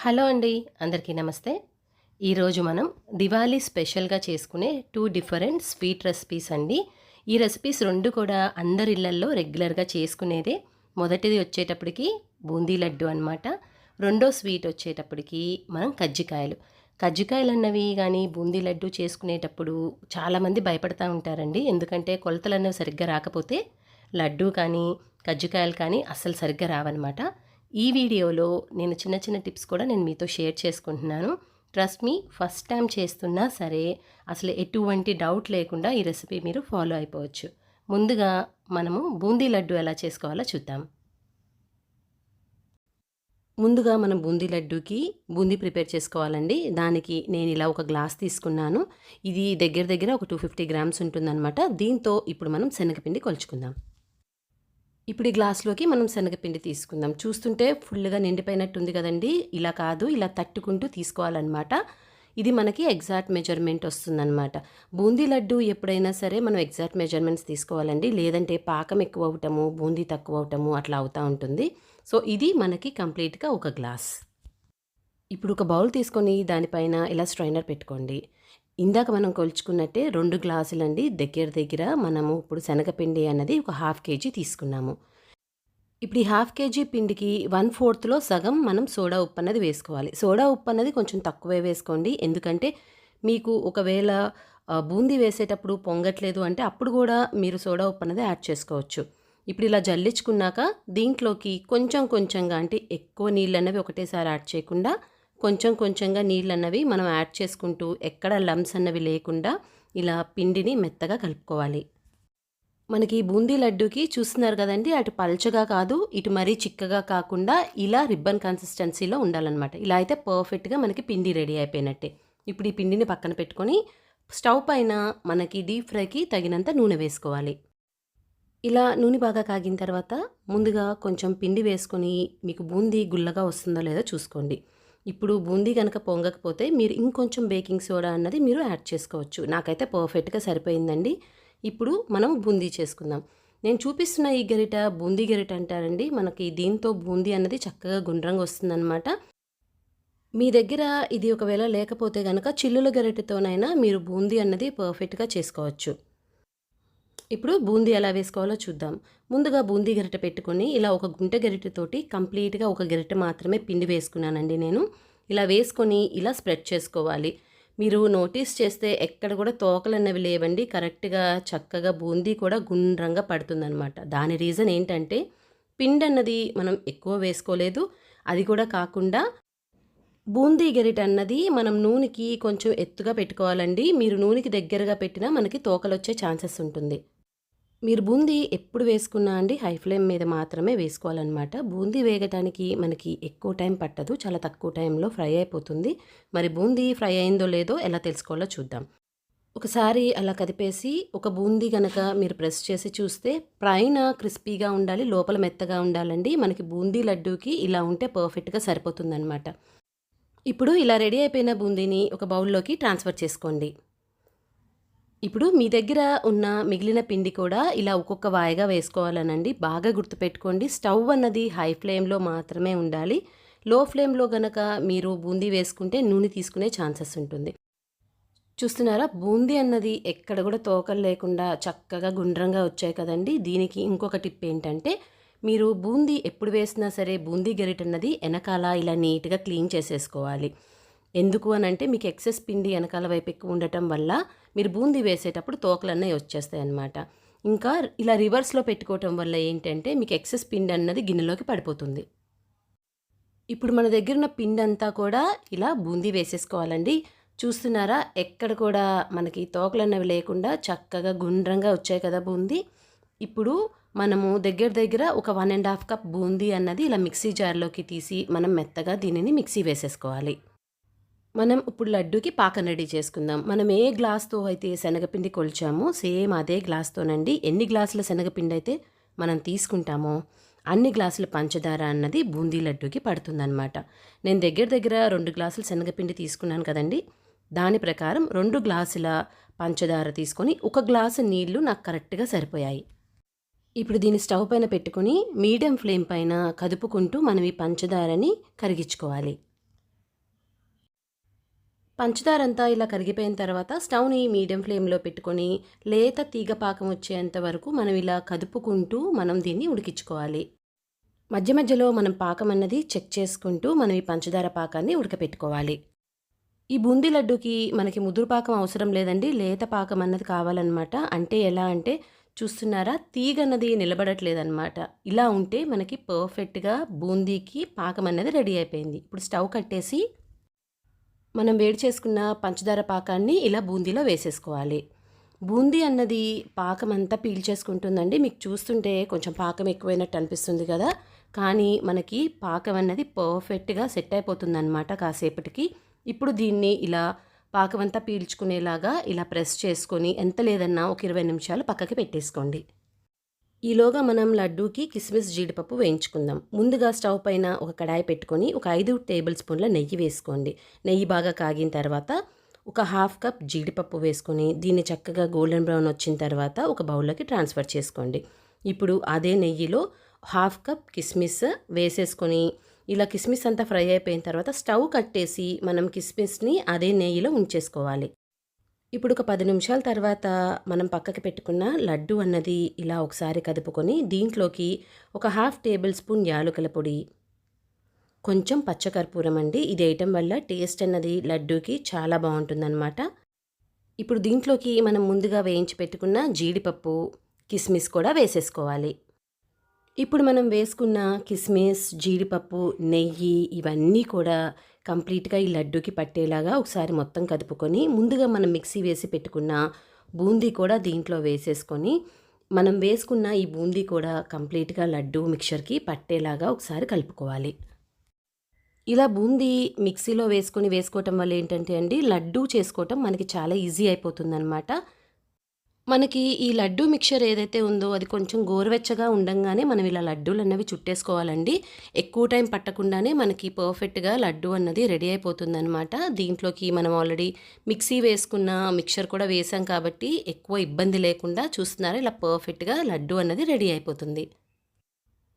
Hello అండి. అందరికీ నమస్తే. ఈరోజు మనం దివాళీ స్పెషల్‌గా చేసుకునే 2 డిఫరెంట్ స్వీట్ రెసిపీస్ అండి. ఈ రెసిపీస్ 2 కూడా అందరి ఇళ్లల్లో రెగ్యులర్‌గా చేసుకునేదే. మొదటిది వచ్చేటప్పటికి బూందీ లడ్డు అనమాట. రెండో స్వీట్ వచ్చేటప్పటికి మనం కజ్జికాయలు. కజ్జికాయలన్నవి గానీ, బూందీ లడ్డు చేసుకునేటప్పుడు చాలామంది భయపడతా ఉంటారండి. ఎందుకంటే కొలతలన్నవి సరిగ్గా రాకపోతే లడ్డూ కానీ, కజ్జికాయలు కానీ అస్సలు సరిగ్గా రావన్నమాట. ఈ వీడియోలో నేను చిన్న చిన్న టిప్స్ కూడా నేను మీతో షేర్ చేసుకుంటున్నాను. ట్రస్ట్ మీ, ఫస్ట్ టైం చేస్తున్నా సరే అసలు ఎటువంటి డౌట్ లేకుండా ఈ రెసిపీ మీరు ఫాలో అయిపోవచ్చు. ముందుగా మనము బూందీ లడ్డు ఎలా చేసుకోవాలో చూద్దాం. ముందుగా మనం బూందీ లడ్డూకి బూందీ ప్రిపేర్ చేసుకోవాలండి. దానికి నేను ఇలా ఒక గ్లాస్ తీసుకున్నాను. ఇది దగ్గర దగ్గర ఒక 250 గ్రామ్స్ ఉంటుందన్నమాట. దీంతో ఇప్పుడు మనం శనగపిండి కొలుచుకుందాం. ఇప్పుడు ఈ గ్లాస్‌లోకి మనం శనగపిండి తీసుకుందాం. చూస్తుంటే ఫుల్‌గా నిండిపోయినట్టుంది కదండీ! ఇలా కాదు, ఇలా తట్టుకుంటూ తీసుకోవాలన్నమాట. ఇది మనకి ఎగ్జాక్ట్ మెజర్‌మెంట్ వస్తుందన్నమాట. బూందీ లడ్డు ఎప్పుడైనా సరే మనం ఎగ్జాక్ట్ మెజర్‌మెంట్స్ తీసుకోవాలండి. లేదంటే పాకం ఎక్కువ అవ్వటము, బూందీ తక్కువ అవ్వటము అట్లా అవుతా ఉంటుంది. సో, ఇది మనకి కంప్లీట్‌గా ఒక గ్లాస్. ఇప్పుడు ఒక బౌల్ తీసుకొని దానిపైన ఇలా స్ట్రైనర్ పెట్టుకోండి. ఇందాక మనం కొలుచుకున్నట్టే 2 గ్లాసులండి. దగ్గర దగ్గర మనము ఇప్పుడు శనగపిండి అన్నది ఒక హాఫ్ కేజీ తీసుకున్నాము. ఇప్పుడు ఈ హాఫ్ కేజీ పిండికి 1/4లో సగం మనం సోడా ఉప్పు అన్నది వేసుకోవాలి. సోడా ఉప్పు అన్నది కొంచెం తక్కువే వేసుకోండి. ఎందుకంటే మీకు ఒకవేళ బూందీ వేసేటప్పుడు పొంగట్లేదు అంటే అప్పుడు కూడా మీరు సోడా ఉప్పు అన్నది యాడ్ చేసుకోవచ్చు. ఇప్పుడు ఇలా జల్లించుకున్నాక దీంట్లోకి కొంచెం కొంచెంగా, అంటే ఎక్కువ నీళ్ళన్నవి ఒకటేసారి యాడ్ చేయకుండా కొంచెం కొంచెంగా నీళ్ళన్నవి మనం యాడ్ చేసుకుంటూ ఎక్కడ లమ్స్ అన్నవి లేకుండా ఇలా పిండిని మెత్తగా కలుపుకోవాలి. మనకి బూందీ లడ్డూకి చూస్తున్నారు కదండి, అటు పల్చగా కాదు, ఇటు మరీ చిక్కగా కాకుండా ఇలా రిబ్బన్ కన్సిస్టెన్సీలో ఉండాలన్నమాట. ఇలా అయితే పర్ఫెక్ట్గా మనకి పిండి రెడీ అయిపోయినట్టే. ఇప్పుడు ఈ పిండిని పక్కన పెట్టుకొని స్టవ్ పైన మనకి డీప్ ఫ్రైకి తగినంత నూనె వేసుకోవాలి. ఇలా నూనె బాగా కాగిన తర్వాత ముందుగా కొంచెం పిండి వేసుకొని మీకు బూందీ గుల్లగా వస్తుందో లేదో చూసుకోండి. ఇప్పుడు బూందీ కనుక పొంగకపోతే మీరు ఇంకొంచెం బేకింగ్ సోడా అన్నది మీరు యాడ్ చేసుకోవచ్చు. నాకైతే పర్ఫెక్ట్గా సరిపోయిందండి. ఇప్పుడు మనం బూందీ చేసుకుందాం. నేను చూపిస్తున్న ఈ గరిట బూందీ గరిట అంటారండి. మనకి దీంతో బూందీ అన్నది చక్కగా గుండ్రంగా వస్తుందన్నమాట. మీ దగ్గర ఇది ఒకవేళ లేకపోతే కనుక చిల్లుల గరిటెతోనైనా మీరు బూందీ అన్నది పర్ఫెక్ట్గా చేసుకోవచ్చు. ఇప్పుడు బూందీ ఎలా వేసుకోవాలో చూద్దాం. ముందుగా బూందీ గరిటె పెట్టుకొని ఇలా ఒక గుంట గరిటెతోటి కంప్లీట్గా ఒక గరిటె మాత్రమే పిండి వేసుకున్నానండి నేను. ఇలా వేసుకొని ఇలా స్ప్రెడ్ చేసుకోవాలి. మీరు నోటీస్ చేస్తే ఎక్కడ కూడా తోకలన్నవి లేవండి. కరెక్ట్గా చక్కగా బూందీ కూడా గుండ్రంగా పడుతుందనమాట. దాని రీజన్ ఏంటంటే పిండి అన్నది మనం ఎక్కువ వేసుకోలేదు. అది కూడా కాకుండా బూందీ గరిటె అన్నది మనం నూనెకి కొంచెం ఎత్తుగా పెట్టుకోవాలండి. మీరు నూనెకి దగ్గరగా పెట్టినా మనకి తోకలొచ్చే ఛాన్సెస్ ఉంటుంది. మీరు బూందీ ఎప్పుడు వేసుకున్నా అండి హై ఫ్లేమ్ మీద మాత్రమే వేసుకోవాలన్నమాట. బూందీ వేగటానికి మనకి ఎక్కువ టైం పట్టదు. చాలా తక్కువ టైంలో ఫ్రై అయిపోతుంది. మరి బూందీ ఫ్రై అయిందో లేదో ఎలా తెలుసుకోవాలో చూద్దాం. ఒకసారి అలా కదిపేసి ఒక బూందీ గనక మీరు ప్రెస్ చేసి చూస్తే పైన క్రిస్పీగా ఉండాలి, లోపల మెత్తగా ఉండాలండి. మనకి బూందీ లడ్డూకి ఇలా ఉంటే పర్ఫెక్ట్గా సరిపోతుందన్నమాట. ఇప్పుడు ఇలా రెడీ అయిపోయిన బూందీని ఒక బౌల్లోకి ట్రాన్స్ఫర్ చేసుకోండి. ఇప్పుడు మీ దగ్గర ఉన్న మిగిలిన పిండి కూడా ఇలా ఒక్కొక్క వాయిగా వేసుకోవాలనండి. బాగా గుర్తుపెట్టుకోండి, స్టవ్ అన్నది హై ఫ్లేమ్లో మాత్రమే ఉండాలి. లో ఫ్లేమ్లో గనక మీరు బూందీ వేసుకుంటే నూనె తీసుకునే ఛాన్సెస్ ఉంటుంది. చూస్తున్నారా, బూందీ అన్నది ఎక్కడ కూడా తోకలు లేకుండా చక్కగా గుండ్రంగా వచ్చాయి కదండి. దీనికి ఇంకొక టిప్ ఏంటంటే మీరు బూందీ ఎప్పుడు వేసినా సరే బూందీ గరిటె అన్నది వెనకాల ఇలా నీట్గా క్లీన్ చేసేసుకోవాలి. ఎందుకు అనంటే మీకు ఎక్సెస్ పిండి వెనకాల వైపు ఎక్కువ ఉండటం వల్ల మీరు బూందీ వేసేటప్పుడు తోకలన్నీ వచ్చేస్తాయి అన్నమాట. ఇంకా ఇలా రివర్స్లో పెట్టుకోవటం వల్ల ఏంటంటే మీకు ఎక్సెస్ పిండి అన్నది గిన్నెలోకి పడిపోతుంది. ఇప్పుడు మన దగ్గర ఉన్న పిండి అంతా కూడా ఇలా బూందీ వేసేసుకోవాలండి. చూస్తున్నారా, ఎక్కడ కూడా మనకి తోకలన్నవి లేకుండా చక్కగా గుండ్రంగా వచ్చాయి కదా బూందీ. ఇప్పుడు మనము దగ్గర దగ్గర ఒక 1.5 కప్ బూందీ అన్నది ఇలా మిక్సీ జార్లోకి తీసి మనం మెత్తగా దీనిని మిక్సీ వేసేసుకోవాలి. మనం ఇప్పుడు లడ్డూకి పాకం రెడీ చేసుకుందాం. మనం ఏ గ్లాస్తో అయితే శనగపిండి కొలిచామో సేమ్ అదే గ్లాస్తోనండి ఎన్ని గ్లాసుల శనగపిండి అయితే మనం తీసుకుంటామో అన్ని గ్లాసుల పంచదార అన్నది బూందీ లడ్డూకి పడుతుందన్నమాట. నేను దగ్గర దగ్గర 2 గ్లాసుల శనగపిండి తీసుకున్నాను కదండి. దాని ప్రకారం 2 గ్లాసుల పంచదార తీసుకొని 1 గ్లాసు నీళ్లు నాకు కరెక్ట్గా సరిపోయాయి. ఇప్పుడు దీన్ని స్టవ్ పైన పెట్టుకొని మీడియం ఫ్లేమ్ పైన కదుపుకుంటూ మనం ఈ పంచదారని కరిగించుకోవాలి. పంచదార అంతా ఇలా కరిగిపోయిన తర్వాత స్టవ్‌ని మీడియం ఫ్లేమ్‌లో పెట్టుకొని లేత తీగ పాకం వచ్చేంత వరకు మనం ఇలా కదుపుకుంటూ మనం దీన్ని ఉడికించుకోవాలి. మధ్య మధ్యలో మనం పాకం అన్నది చెక్ చేసుకుంటూ మనం ఈ పంచదార పాకాన్ని ఉడకపెట్టుకోవాలి. ఈ బూందీ లడ్డూకి మనకి ముదురు పాకం అవసరం లేదండి. లేత పాకం అన్నది కావాలనమాట. అంటే ఎలా అంటే చూస్తున్నారా? తీగన్నది నిలబడట్లేదనమాట. ఇలా ఉంటే మనకి పర్ఫెక్ట్‌గా బూందీకి పాకం అన్నది రెడీ అయిపోయింది. ఇప్పుడు స్టవ్ కట్టేసి మనం వేడి చేసుకున్న పంచదార పాకాన్ని ఇలా బూందీలో వేసేసుకోవాలి. బూందీ అన్నది పాకం అంతా పీల్చేసుకుంటుందండి. మీకు చూస్తుంటే కొంచెం పాకం ఎక్కువైనట్టు అనిపిస్తుంది కదా! కానీ మనకి పాకం అన్నది పర్ఫెక్ట్‌గా సెట్ అయిపోతుందనమాట కాసేపటికి. ఇప్పుడు దీన్ని ఇలా పాకం అంతా పీల్చుకునేలాగా ఇలా ప్రెస్ చేసుకొని ఎంత లేదన్నా ఒక 20 నిమిషాలు పక్కకి పెట్టేసుకోండి. ఈలోగా మనం లడ్డూకి కిస్మిస్ జీడిపప్పు వేయించుకుందాం. ముందుగా స్టవ్ పైన ఒక కడాయి పెట్టుకొని ఒక 5 టేబుల్ స్పూన్ల నెయ్యి వేసుకోండి. నెయ్యి బాగా కాగిన తర్వాత ఒక హాఫ్ కప్ జీడిపప్పు వేసుకొని దీన్ని చక్కగా గోల్డెన్ బ్రౌన్ వచ్చిన తర్వాత ఒక బౌల్లోకి ట్రాన్స్ఫర్ చేసుకోండి. ఇప్పుడు అదే నెయ్యిలో హాఫ్ కప్ కిస్మిస్ వేసేసుకొని ఇలా కిస్మిస్ అంతా ఫ్రై అయిపోయిన తర్వాత స్టవ్ కట్టేసి మనం కిస్మిస్ని అదే నెయ్యిలో ఉంచేసుకోవాలి. ఇప్పుడు ఒక 10 నిమిషాల తర్వాత మనం పక్కకి పెట్టుకున్న లడ్డు అన్నది ఇలా ఒకసారి కదుపుకొని దీంట్లోకి ఒక హాఫ్ టేబుల్ స్పూన్ యాలకుల పొడి, కొంచెం పచ్చకర్పూరం అండి. ఇది వేయటం వల్ల టేస్ట్ అన్నది లడ్డూకి చాలా బాగుంటుందన్నమాట. ఇప్పుడు దీంట్లోకి మనం ముందుగా వేయించి పెట్టుకున్న జీడిపప్పు, కిస్మిస్ కూడా వేసేసుకోవాలి. ఇప్పుడు మనం వేసుకున్న కిస్మిస్, జీడిపప్పు, నెయ్యి ఇవన్నీ కూడా కంప్లీట్‌గా ఈ లడ్డూకి పట్టేలాగా ఒకసారి మొత్తం కదుపుకొని ముందుగా మనం మిక్సీ వేసి పెట్టుకున్న బూందీ కూడా దీంట్లో వేసేసుకొని మనం వేసుకున్న ఈ బూందీ కూడా కంప్లీట్‌గా లడ్డూ మిక్చర్‌కి పట్టేలాగా ఒకసారి కలుపుకోవాలి. ఇలా బూందీ మిక్సీలో వేసుకోవటం వల్ల ఏంటంటే అండి లడ్డూ చేసుకోవటం మనకి చాలా ఈజీ అయిపోతుందనమాట. మనకి ఈ లడ్డూ మిక్చర్ ఏదైతే ఉందో అది కొంచెం గోరువెచ్చగా ఉండంగానే మనం ఇలా లడ్డూలు అన్నవి చుట్టేసుకోవాలండి. ఎక్కువ టైం పట్టకుండానే మనకి పర్ఫెక్ట్‌గా లడ్డూ అన్నది రెడీ అయిపోతుందనమాట. దీంట్లోకి మనం ఆల్రెడీ మిక్సీ వేసుకున్న మిక్చర్ కూడా వేసాం కాబట్టి ఎక్కువ ఇబ్బంది లేకుండా చూస్తున్నారా ఇలా పర్ఫెక్ట్‌గా లడ్డూ అన్నది రెడీ అయిపోతుంది.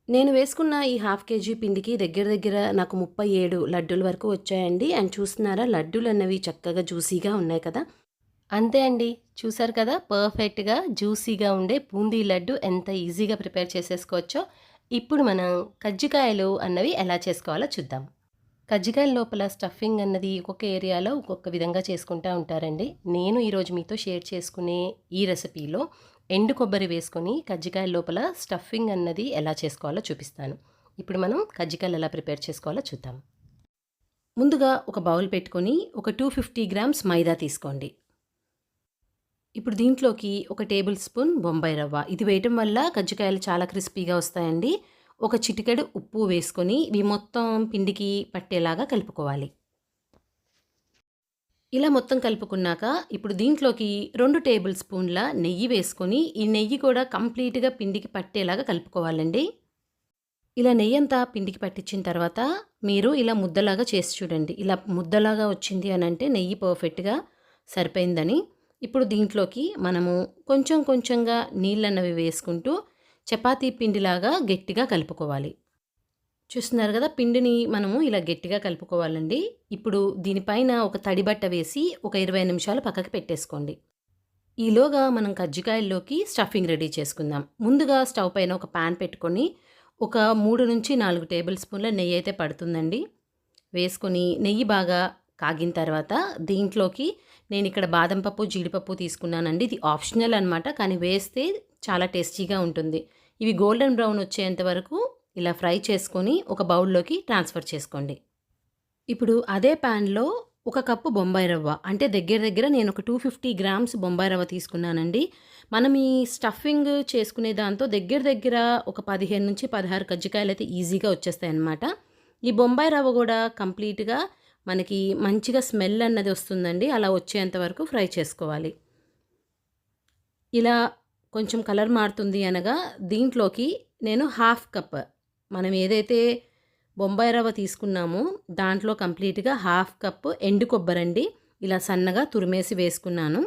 నేను వేసుకున్న ఈ హాఫ్ కేజీ పిండికి దగ్గర దగ్గర నాకు 37 లడ్డూల వరకు వచ్చాయండి. అండ్ చూస్తున్నారా లడ్డూలు అన్నవి చక్కగా జ్యూసీగా ఉన్నాయి కదా! అంతే అండి. చూసారు కదా! పర్ఫెక్ట్‌గా జ్యూసీగా ఉండే బూందీ లడ్డు ఎంత ఈజీగా ప్రిపేర్ చేసేసుకోవచ్చో. ఇప్పుడు మనం కజ్జికాయలు అన్నవి ఎలా చేసుకోవాలో చూద్దాం. కజ్జికాయల లోపల స్టఫింగ్ అన్నది ఒక్కొక్క ఏరియాలో ఒక్కొక్క విధంగా చేసుకుంటూ ఉంటారండి. నేను ఈరోజు మీతో షేర్ చేసుకునే ఈ రెసిపీలో ఎండు కొబ్బరి వేసుకొని కజ్జికాయల లోపల స్టఫింగ్ అన్నది ఎలా చేసుకోవాలో చూపిస్తాను. ఇప్పుడు మనం కజ్జికాయలు ఎలా ప్రిపేర్ చేసుకోవాలో చూద్దాం. ముందుగా ఒక బౌల్ పెట్టుకొని ఒక 250 గ్రామ్స్ మైదా తీసుకోండి. ఇప్పుడు దీంట్లోకి ఒక టేబుల్ స్పూన్ బొంబాయి రవ్వ. ఇది వేయటం వల్ల కజ్జికాయలు చాలా క్రిస్పీగా వస్తాయండి. ఒక చిటికెడు ఉప్పు వేసుకొని ఇవి మొత్తం పిండికి పట్టేలాగా కలుపుకోవాలి. ఇలా మొత్తం కలుపుకున్నాక ఇప్పుడు దీంట్లోకి 2 టేబుల్ స్పూన్ల నెయ్యి వేసుకొని ఈ నెయ్యి కూడా కంప్లీట్‌గా పిండికి పట్టేలాగా కలుపుకోవాలండి. ఇలా నెయ్యంతా పిండికి పట్టించిన తర్వాత మీరు ఇలా ముద్దలాగా చేసి చూడండి. ఇలా ముద్దలాగా వచ్చింది అనంటే నెయ్యి పర్ఫెక్ట్‌గా సరిపోయిందని. ఇప్పుడు దీంట్లోకి మనము కొంచెం కొంచెంగా నీళ్ళన్నవి వేసుకుంటూ చపాతీ పిండిలాగా గట్టిగా కలుపుకోవాలి. చూస్తున్నారు కదా! పిండిని మనము ఇలా గట్టిగా కలుపుకోవాలండి. ఇప్పుడు దీనిపైన ఒక తడి బట్ట వేసి ఒక 20 నిమిషాలు పక్కకి పెట్టేసుకోండి. ఈలోగా మనం కజ్జికాయల్లోకి స్టఫింగ్ రెడీ చేసుకుందాం. ముందుగా స్టవ్ పైన ఒక పాన్ పెట్టుకొని ఒక 3-4 టేబుల్ స్పూన్ల నెయ్యి అయితే పడుతుందండి. వేసుకొని నెయ్యి బాగా కాగిన తర్వాత దీంట్లోకి నేను ఇక్కడ బాదం పప్పు, జీడిపప్పు తీసుకున్నానండి. ఇది ఆప్షనల్ అనమాట. కానీ వేస్తే చాలా టేస్టీగా ఉంటుంది. ఇవి గోల్డెన్ బ్రౌన్ వచ్చేంత వరకు ఇలా ఫ్రై చేసుకొని ఒక బౌల్లోకి ట్రాన్స్ఫర్ చేసుకోండి. ఇప్పుడు అదే ప్యాన్లో ఒక కప్పు బొంబాయి రవ్వ అంటే దగ్గర దగ్గర నేను ఒక 250 గ్రామ్స్ బొంబాయి రవ్వ తీసుకున్నానండి. మనం ఈ స్టఫింగ్ చేసుకునే దాంతో దగ్గర దగ్గర ఒక 15-16 కజ్జికాయలు అయితే ఈజీగా వచ్చేస్తాయన్నమాట. ఈ బొంబాయి రవ్వ కూడా కంప్లీట్‌గా మనకి మంచిగా స్మెల్ అన్నది వస్తుందండి. అలా వచ్చేంత వరకు ఫ్రై చేసుకోవాలి. ఇలా కొంచెం కలర్ మారుతుంది అనగా దీంట్లోకి నేను హాఫ్ కప్ మనం ఏదైతే బొంబాయి రవ్వ తీసుకున్నామో దాంట్లో కంప్లీట్‌గా హాఫ్ కప్ ఎండు కొబ్బరండి. ఇలా సన్నగా తురిమేసి వేసుకున్నాను.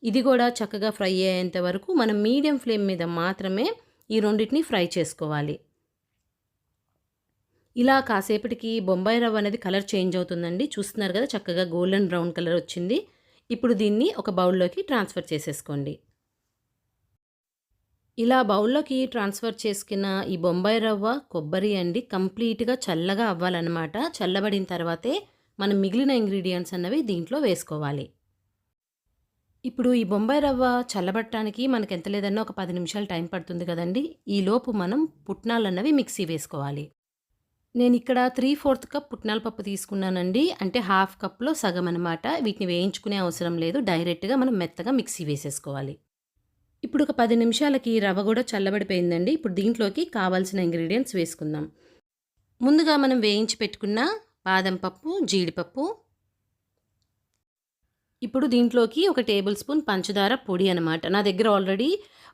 ఇది కూడా చక్కగా ఫ్రై అయ్యేంత వరకు మనం మీడియం ఫ్లేమ్ మీద మాత్రమే ఈ రెండిటిని ఫ్రై చేసుకోవాలి. ఇలా కాసేపటికి బొంబాయి రవ్వ అనేది కలర్ చేంజ్ అవుతుందండి. చూస్తున్నారు కదా చక్కగా గోల్డెన్ బ్రౌన్ కలర్ వచ్చింది. ఇప్పుడు దీన్ని ఒక బౌల్‌లోకి ట్రాన్స్‌ఫర్ చేసేసుకోండి. ఇలా బౌల్‌లోకి ట్రాన్స్‌ఫర్ చేసుకున్న ఈ బొంబాయి రవ్వ, కొబ్బరి అండి కంప్లీట్‌గా చల్లగా అవ్వాలనమాట. చల్లబడిన తర్వాతే మనం మిగిలిన ఇంగ్రీడియెంట్స్ అన్నవి దీంట్లో వేసుకోవాలి. ఇప్పుడు ఈ బొంబాయి రవ్వ చల్లబడటానికి మనకెంత లేదన్నా ఒక 10 నిమిషాలు టైం పడుతుంది కదండీ! ఈలోపు మనం పుట్నాలన్నవి మిక్సీ వేసుకోవాలి. నేనిక్కడ 3/4 కప్ పుట్నాల పప్పు తీసుకున్నానండి. అంటే హాఫ్ కప్‌లో సగం అనమాట. వీటిని వేయించుకునే అవసరం లేదు. డైరెక్ట్‌గా మనం మెత్తగా మిక్సీ వేసేసుకోవాలి. ఇప్పుడు ఒక 10 నిమిషాలకి రవ్వ గూడా చల్లబడిపోయిందండి. ఇప్పుడు దీంట్లోకి కావాల్సిన ఇంగ్రీడియెంట్స్ వేసుకుందాం. ముందుగా మనం వేయించి పెట్టుకున్న బాదం పప్పు, జీడిపప్పు. ఇప్పుడు దీంట్లోకి ఒక టేబుల్ స్పూన్ పంచదార పొడి అనమాట. నా దగ్గర ఆల్రెడీ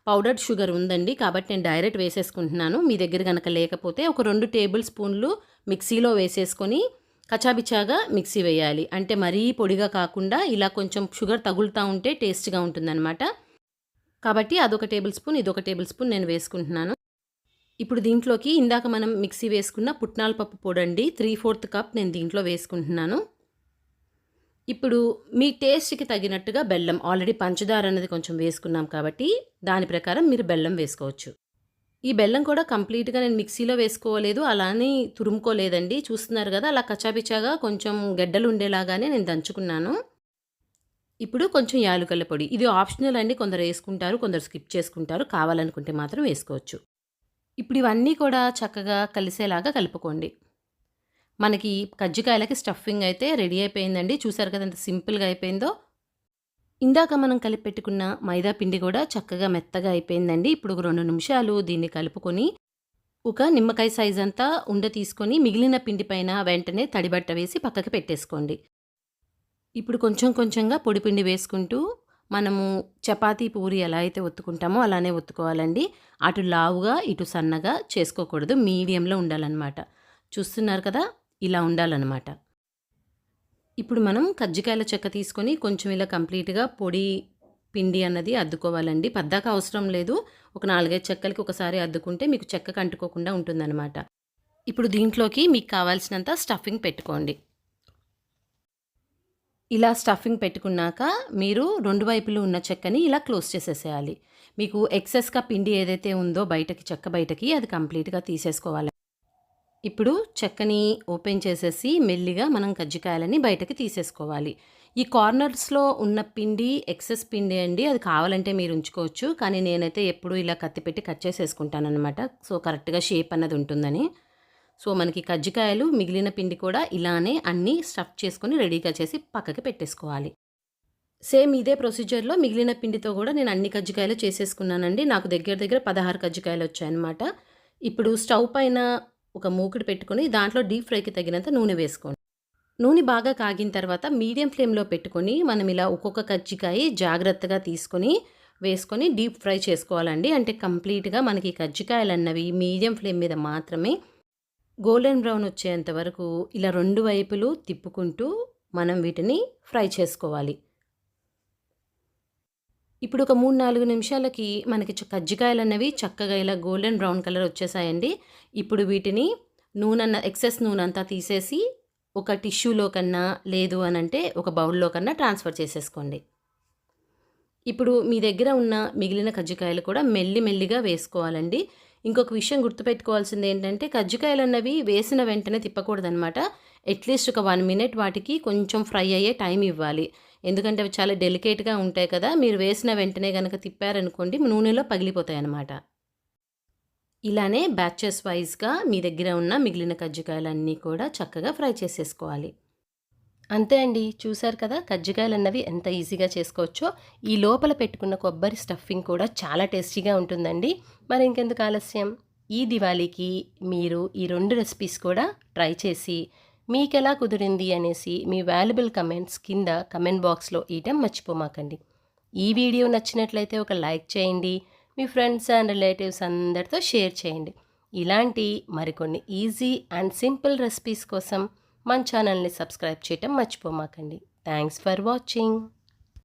పౌడర్డ్ షుగర్ ఉందండి. కాబట్టి నేను డైరెక్ట్ వేసేసుకుంటున్నాను. మీ దగ్గర గనక లేకపోతే ఒక 2 టేబుల్ స్పూన్లు మిక్సీలో వేసేసుకొని కచాబిచాగా మిక్సీ వేయాలి. అంటే మరీ పొడిగా కాకుండా ఇలా కొంచెం షుగర్ తగులుతా ఉంటే టేస్ట్‌గా ఉంటుందనమాట. కాబట్టి అదొక టేబుల్ స్పూన్, ఇదొక టేబుల్ స్పూన్ నేను వేసుకుంటున్నాను. ఇప్పుడు దీంట్లోకి ఇందాక మనం మిక్సీ వేసుకున్న పుట్నాల పప్పు పొడండి 3/4 కప్ నేను దీంట్లో వేసుకుంటున్నాను. ఇప్పుడు మీ టేస్ట్‌కి తగినట్టుగా బెల్లం ఆల్రెడీ పంచదార అనేది కొంచెం వేసుకున్నాం కాబట్టి దాని ప్రకారం మీరు బెల్లం వేసుకోవచ్చు. ఈ బెల్లం కూడా కంప్లీట్‌గా నేను మిక్సీలో వేసుకోలేదు. అలా అని తురుముకోలేదండి. చూస్తున్నారు గదా! అలా కచ్చాపిచ్చాగా కొంచెం గెడ్డలుండేలాగానే నేను దంచుకున్నాను. ఇప్పుడు కొంచెం యాలుకల పొడి. ఇది ఆప్షనల్ అండి. కొందరు యేసుకుంటారు, కొందరు స్కిప్ చేసుకుంటారు. కావాలనుకుంటే మాత్రం వేసుకోవచ్చు. ఇప్పుడు ఇవన్నీ కూడా చక్కగా కలిసేలాగా కలుపుకోండి. మనకి కజ్జికాయలకి స్టఫింగ్ అయితే రెడీ అయిపోయిందండి. చూసారు కదా ఎంత సింపుల్‌గా అయిపోయిందో. ఇందాక మనం కలిపి పెట్టుకున్న మైదా పిండి కూడా చక్కగా మెత్తగా అయిపోయిందండి. ఇప్పుడు ఒక 2 నిమిషాలు దీన్ని కలుపుకొని ఒక నిమ్మకాయ సైజ్ అంతా ఉండ తీసుకొని మిగిలిన పిండి పైన వెంటనే తడిబట్ట వేసి పక్కకి పెట్టేసుకోండి. ఇప్పుడు కొంచెం కొంచెంగా పొడి పిండి వేసుకుంటూ మనము చపాతీ, పూరి ఎలా అయితే ఒత్తుకుంటామో అలానే ఒత్తుకోవాలండి. అటు లావుగా, ఇటు సన్నగా చేసుకోకూడదు. మీడియంలో ఉండాలనమాట. చూస్తున్నారు కదా! ఇలా ఉండాలనమాట. ఇప్పుడు మనం కజ్జికాయల చెక్క తీసుకొని కొంచెం ఇలా కంప్లీట్‌గా పొడి పిండి అన్నది అద్దుకోవాలండి. పద్దాక అవసరం లేదు. ఒక 4, 5 చెక్కలకి ఒకసారి అద్దుకుంటే మీకు చెక్కకు అంటుకోకుండా ఉంటుందనమాట. ఇప్పుడు దీంట్లోకి మీకు కావాల్సినంత స్టఫింగ్ పెట్టుకోండి. ఇలా స్టఫింగ్ పెట్టుకున్నాక మీరు 2 వైపులు ఉన్న చెక్కని ఇలా క్లోజ్ చేసేసేయాలి. మీకు ఎక్సెస్‌గా పిండి ఏదైతే ఉందో బయటకి చెక్క బయటకి అది కంప్లీట్‌గా తీసేసుకోవాలి. ఇప్పుడు చెక్కని ఓపెన్ చేసేసి మెల్లిగా మనం కజ్జికాయలని బయటకి తీసేసుకోవాలి. ఈ కార్నర్స్‌లో ఉన్న పిండి ఎక్సెస్ పిండి అండి. అది కావాలంటే మీరు ఉంచుకోవచ్చు. కానీ నేనైతే ఎప్పుడూ ఇలా కత్తి పెట్టి కట్ చేసేసుకుంటాననమాట. సో, కరెక్ట్‌గా షేప్ అన్నది ఉంటుందని. సో, మనకి కజ్జికాయలు మిగిలిన పిండి కూడా ఇలానే అన్నీ స్టఫ్ చేసుకొని రెడీగా చేసి పక్కకి పెట్టేసుకోవాలి. సేమ్ ఇదే ప్రొసీజర్‌లో మిగిలిన పిండితో గూడా నేను అన్ని కజ్జికాయలు చేసేసుకున్నానండి. నాకు దగ్గర దగ్గర 16 కజ్జికాయలొచ్చాయన్నమాట. ఇప్పుడు స్టవ్ పైన ఒక మూకుడు పెట్టుకొని దాంట్లో డీప్ ఫ్రైకి తగినంత నూనె వేసుకోండి. నూనె బాగా కాగిన తర్వాత మీడియం ఫ్లేమ్‌లో పెట్టుకొని మనం ఇలా ఒక్కొక్క కజ్జికాయ జాగ్రత్తగా తీసుకొని వేసుకొని డీప్ ఫ్రై చేసుకోవాలండి. అంటే కంప్లీట్‌గా మనకి కజ్జికాయలన్నవి మీడియం ఫ్లేమ్ మీద మాత్రమే గోల్డెన్ బ్రౌన్ వచ్చేంత వరకు ఇలా 2 వైపులు తిప్పుకుంటూ మనం వీటిని ఫ్రై చేసుకోవాలి. ఇప్పుడు ఒక 3, 4 నిమిషాలకి మనకి కజ్జికాయలన్నవి చక్కగా ఇలా గోల్డెన్ బ్రౌన్ కలర్ వచ్చేసాయండి. ఇప్పుడు వీటిని ఎక్సెస్ నూనంతా తీసేసి ఒక టిష్యూలో కన్నా లేదు అనంటే ఒక బౌల్‌లో కన్నా ట్రాన్స్‌ఫర్ చేసేసుకోండి. ఇప్పుడు మీ దగ్గర ఉన్న మిగిలిన కజ్జికాయలు కూడా మెల్లిగా వేసుకోవాలండి. ఇంకొక విషయం గుర్తుపెట్టుకోవాల్సింది ఏంటంటే కజ్జికాయలన్నవి వేసిన వెంటనే తిప్పకూడదనమాట. అట్‌లీస్ట్ ఒక 1 మినిట్ వాటికి కొంచెం ఫ్రై అయ్యే టైం ఇవ్వాలి. ఎందుకంటే అవి చాలా డెలికేట్‌గా ఉంటాయి కదా! మీరు వేసిన వెంటనే గనక తిప్పారనుకోండి నూనెలో పగిలిపోతాయన్నమాట. ఇలానే బ్యాచెస్ వైస్‌గా మీ దగ్గర ఉన్న మిగిలిన కజ్జికాయలన్నీ కూడా చక్కగా ఫ్రై చేసేసుకోవాలి. అంతే అండి. చూసారు కదా! కజ్జికాయలన్నవి ఎంత ఈజీగా చేసుకోవచ్చో. ఈ లోపల పెట్టుకున్న కొబ్బరి స్టఫింగ్ కూడా చాలా టేస్టీగా ఉంటుందండి. మరి ఇంకెందుకు ఆలస్యం? ఈ దివాళీకి మీరు ఈ 2 రెసిపీస్ కూడా ట్రై చేసి మీకెలా కుదిరింది అనేసి మీ వాల్యుబుల్ కమెంట్స్ కింద కమెంట్ బాక్స్‌లో ఇయటం మర్చిపోమాకండి. ఈ వీడియో నచ్చినట్లయితే ఒక లైక్ చేయండి. మీ ఫ్రెండ్స్ అండ్ రిలేటివ్స్ అందరితో షేర్ చేయండి. ఇలాంటి మరికొన్ని ఈజీ అండ్ సింపుల్ రెసిపీస్ కోసం మన ఛానల్ని సబ్స్క్రైబ్ చేయటం మర్చిపోమాకండి. Thanks for watching.